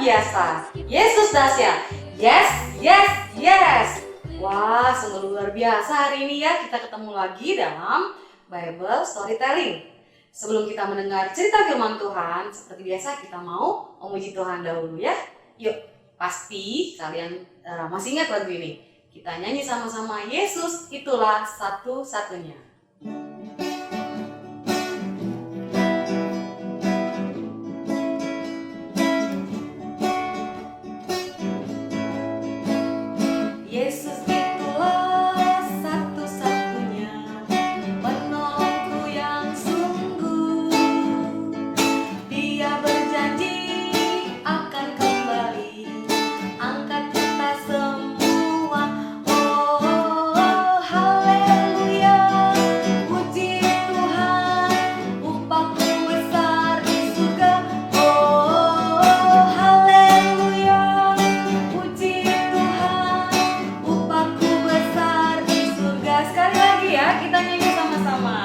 biasa. Yesus dahsyat. Yes, yes, yes. Wah, sungguh luar biasa hari ini ya. Kita ketemu lagi dalam Bible Storytelling. Sebelum kita mendengar cerita firman Tuhan, seperti biasa kita mau memuji Tuhan dahulu ya. Yuk, pasti kalian masih ingat lagu ini. Kita nyanyi sama-sama, Yesus itulah satu-satunya. Yesus itulah satu-satunya penolongku yang sungguh. Dia berjanji akan kembali angkat kita semua. Oh, haleluya, puji Tuhan, upahku besar di surga. Oh, haleluya, puji Tuhan, upahku besar di surga. Sekali lagi ya, kita nyanyi sama-sama.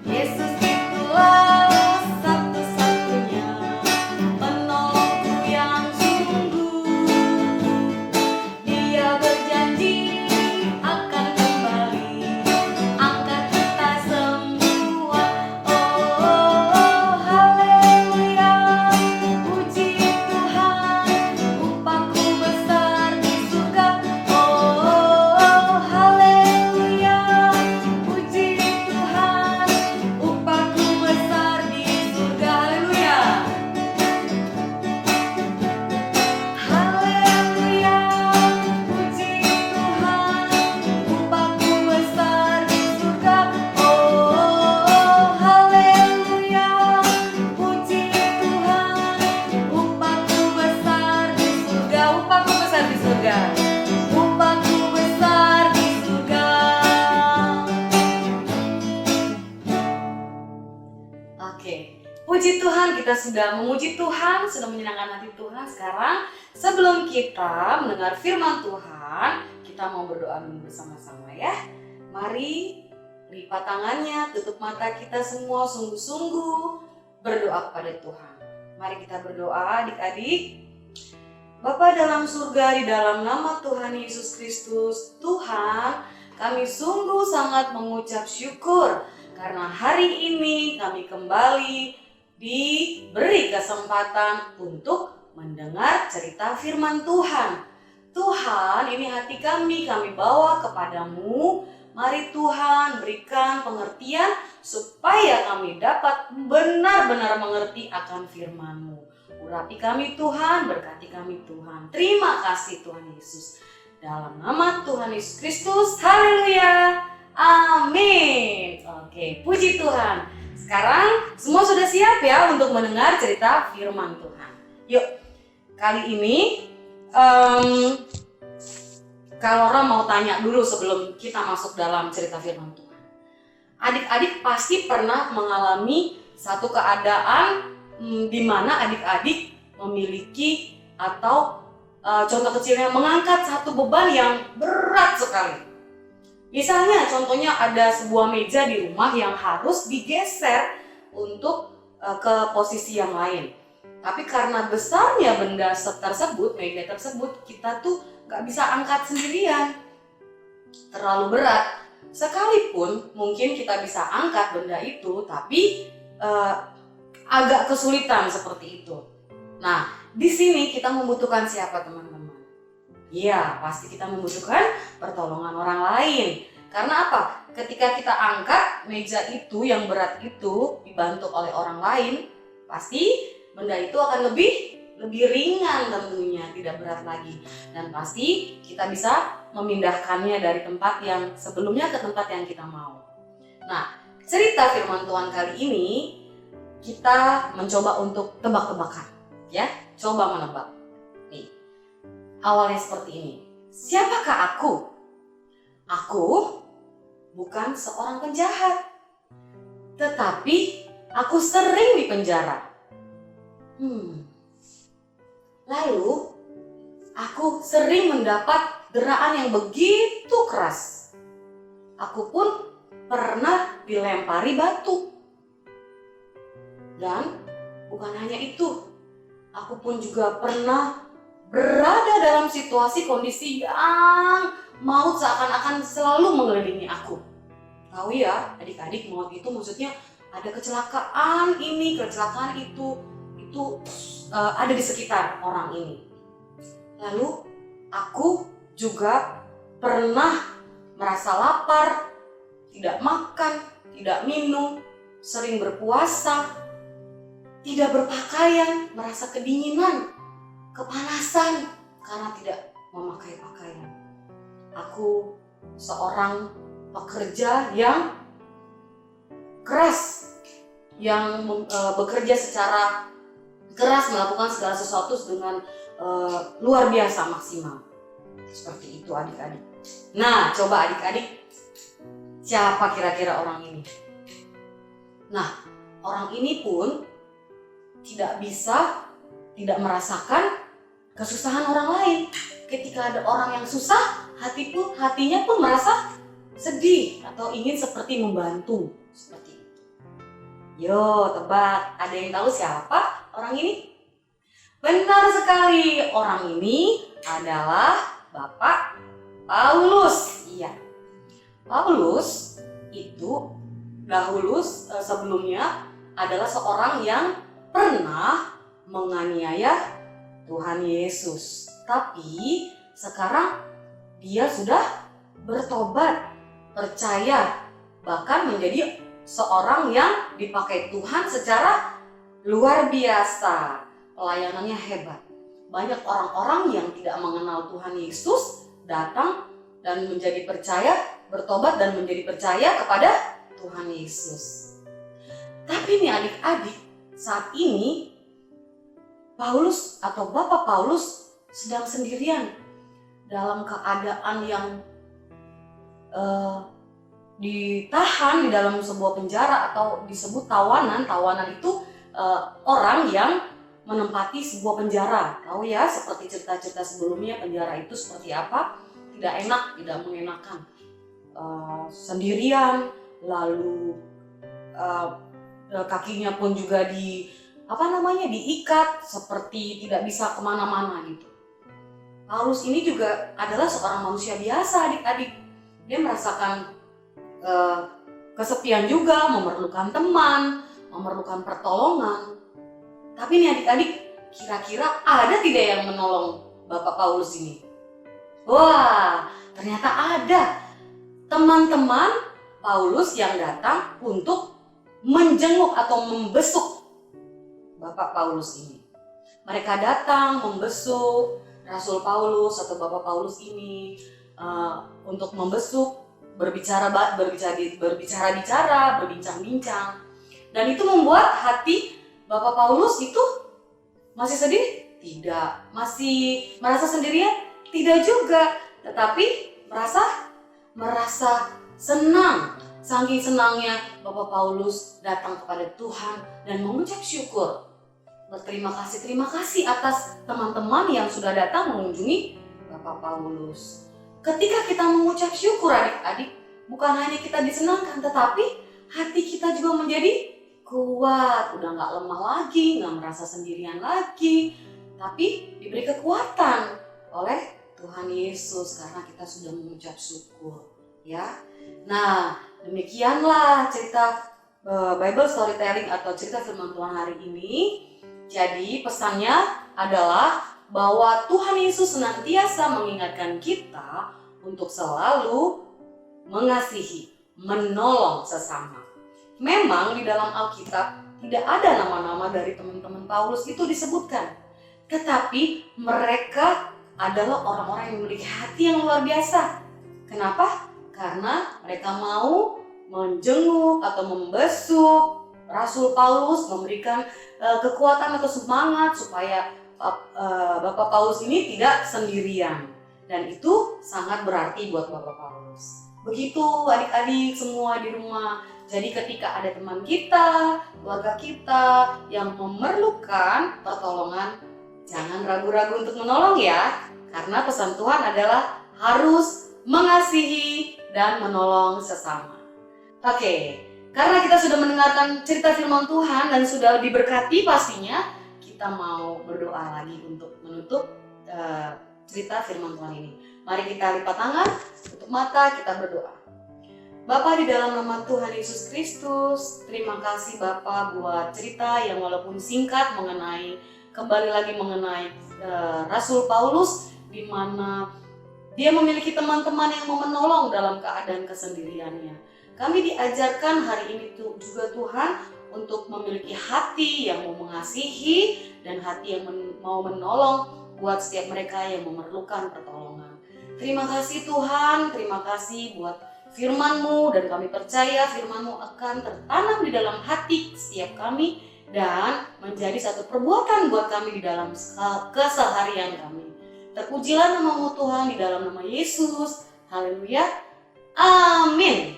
Yesus itulah satu-satunya penolongku yang sungguh. Dia berjanji akan kembali angkat kita semua. Oh, haleluya, puji Tuhan, upahku besar di surga. Oh, haleluya, puji Tuhan, upahku besar di surga. Haleluya. Haleluya, puji Tuhan, upahku besar di surga. Oh, haleluya, puji Tuhan, upahku besar di surga. Upahku besar di surga. Upahku besar di surga. Oke, puji Tuhan, kita sudah memuji Tuhan, sudah menyenangkan hati Tuhan. Sekarang sebelum kita mendengar firman Tuhan, kita mau berdoa dulu bersama-sama ya. Mari lipat tangannya, tutup mata kita semua, sungguh-sungguh berdoa kepada Tuhan. Mari kita berdoa adik-adik. Bapa dalam surga, di dalam nama Tuhan Yesus Kristus, Tuhan, kami sungguh sangat mengucap syukur karena hari ini kami kembali diberi kesempatan untuk mendengar cerita firman Tuhan. Tuhan, ini hati kami bawa kepadamu. Mari Tuhan berikan pengertian supaya kami dapat benar-benar mengerti akan firman-Mu. Urapi kami Tuhan, berkati kami Tuhan. Terima kasih Tuhan Yesus. Dalam nama Tuhan Yesus Kristus, haleluya, amin. Oke, puji Tuhan. Sekarang semua sudah siap ya untuk mendengar cerita firman Tuhan. Yuk, kali ini kalau orang mau tanya dulu sebelum kita masuk dalam cerita firman Tuhan. Adik-adik pasti pernah mengalami satu keadaan di mana adik-adik memiliki atau contoh kecilnya mengangkat satu beban yang berat sekali. Misalnya contohnya ada sebuah meja di rumah yang harus digeser untuk ke posisi yang lain. Tapi karena besarnya benda tersebut, meja tersebut, kita tuh gak bisa angkat sendirian. Terlalu berat. Sekalipun mungkin kita bisa angkat benda itu, tapi agak kesulitan seperti itu. Nah, di sini kita membutuhkan siapa teman-teman? Iya, pasti kita membutuhkan pertolongan orang lain. Karena apa? Ketika kita angkat meja itu yang berat itu dibantu oleh orang lain, pasti benda itu akan lebih ringan tentunya, tidak berat lagi. Dan pasti kita bisa memindahkannya dari tempat yang sebelumnya ke tempat yang kita mau. Nah, cerita firman Tuhan kali ini kita mencoba untuk tebak-tebakan, ya, coba menebak. Nih, awalnya seperti ini. Siapakah aku? Aku bukan seorang penjahat, tetapi aku sering dipenjara. Lalu, aku sering mendapat deraan yang begitu keras. Aku pun pernah dilempari batu. Dan bukan hanya itu, aku pun juga pernah berada dalam situasi kondisi yang maut seakan-akan selalu mengelilingi aku. Tahu ya adik-adik, maut itu maksudnya ada kecelakaan ini, kecelakaan itu ada di sekitar orang ini. Lalu aku juga pernah merasa lapar, tidak makan, tidak minum, sering berpuasa, tidak berpakaian, merasa kedinginan, kepanasan karena tidak memakai pakaian. Aku seorang pekerja yang keras, yang bekerja secara keras, melakukan segala sesuatu dengan luar biasa maksimal. Seperti itu adik-adik. Nah, coba adik-adik, siapa kira-kira orang ini? Nah, orang ini pun tidak tidak merasakan kesusahan orang lain. Ketika ada orang yang susah, hatinya pun merasa sedih atau ingin seperti membantu. Seperti itu. Yo, tebak, ada yang tahu siapa orang ini? Benar sekali, orang ini adalah Bapak Paulus. Iya, Paulus itu dahulu sebelumnya adalah seorang yang pernah menganiaya Tuhan Yesus. Tapi sekarang dia sudah bertobat, percaya, bahkan menjadi seorang yang dipakai Tuhan secara luar biasa. Pelayanannya hebat. Banyak orang-orang yang tidak mengenal Tuhan Yesus datang dan menjadi percaya, bertobat dan menjadi percaya kepada Tuhan Yesus. Tapi nih adik-adik, saat ini Paulus atau Bapak Paulus sedang sendirian dalam keadaan yang ditahan di dalam sebuah penjara atau disebut tawanan. Tawanan itu orang yang menempati sebuah penjara. Tahu ya, seperti cerita-cerita sebelumnya, penjara itu seperti apa? Tidak enak, tidak mengenakan. Sendirian, lalu kakinya pun juga diikat seperti tidak bisa kemana-mana gitu. Paulus ini juga adalah seorang manusia biasa adik-adik. Dia merasakan kesepian juga, memerlukan teman, memerlukan pertolongan. Tapi nih adik-adik, kira-kira ada tidak yang menolong Bapak Paulus ini? Wah, ternyata ada teman-teman Paulus yang datang untuk menjenguk atau membesuk Bapak Paulus ini. Mereka datang membesuk Rasul Paulus atau Bapak Paulus ini untuk membesuk, berbincang-bincang, dan itu membuat hati Bapak Paulus itu masih sedih? Tidak. Masih merasa sendirian? Tidak juga. Tetapi merasa senang. Saking senangnya Bapak Paulus datang kepada Tuhan dan mengucap syukur. Berterima kasih atas teman-teman yang sudah datang mengunjungi Bapak Paulus. Ketika kita mengucap syukur adik-adik, bukan hanya kita disenangkan, tetapi hati kita juga menjadi kuat, udah gak lemah lagi, gak merasa sendirian lagi, tapi diberi kekuatan oleh Tuhan Yesus karena kita sudah mengucap syukur, ya. Nah, demikianlah cerita Bible storytelling atau cerita firman Tuhan hari ini. Jadi pesannya adalah bahwa Tuhan Yesus senantiasa mengingatkan kita untuk selalu mengasihi, menolong sesama. Memang di dalam Alkitab tidak ada nama-nama dari teman-teman Paulus itu disebutkan. Tetapi mereka adalah orang-orang yang memiliki hati yang luar biasa. Kenapa? Karena mereka mau menjenguk atau membesuk Rasul Paulus, memberikan kekuatan atau semangat supaya Bapak Paulus ini tidak sendirian. Dan itu sangat berarti buat Bapak Paulus. Begitu adik-adik semua di rumah. Jadi ketika ada teman kita, keluarga kita yang memerlukan pertolongan, jangan ragu-ragu untuk menolong ya. Karena pesan Tuhan adalah harus mengasihi dan menolong sesama. Oke, karena kita sudah mendengarkan cerita firman Tuhan dan sudah diberkati pastinya, kita mau berdoa lagi untuk menutup cerita firman Tuhan ini. Mari kita lipat tangan, tutup mata, kita berdoa. Bapa, di dalam nama Tuhan Yesus Kristus, terima kasih Bapa buat cerita yang walaupun singkat kembali lagi mengenai Rasul Paulus, di mana dia memiliki teman-teman yang mau menolong dalam keadaan kesendiriannya. Kami diajarkan hari ini juga Tuhan untuk memiliki hati yang mau mengasihi dan hati yang mau menolong buat setiap mereka yang memerlukan pertolongan. Terima kasih Tuhan, terima kasih buat firman-Mu, dan kami percaya firman-Mu akan tertanam di dalam hati setiap kami dan menjadi satu perbuatan buat kami di dalam keseharian kami. Terpujilah nama-Mu Tuhan, di dalam nama Yesus. Haleluya. Amin.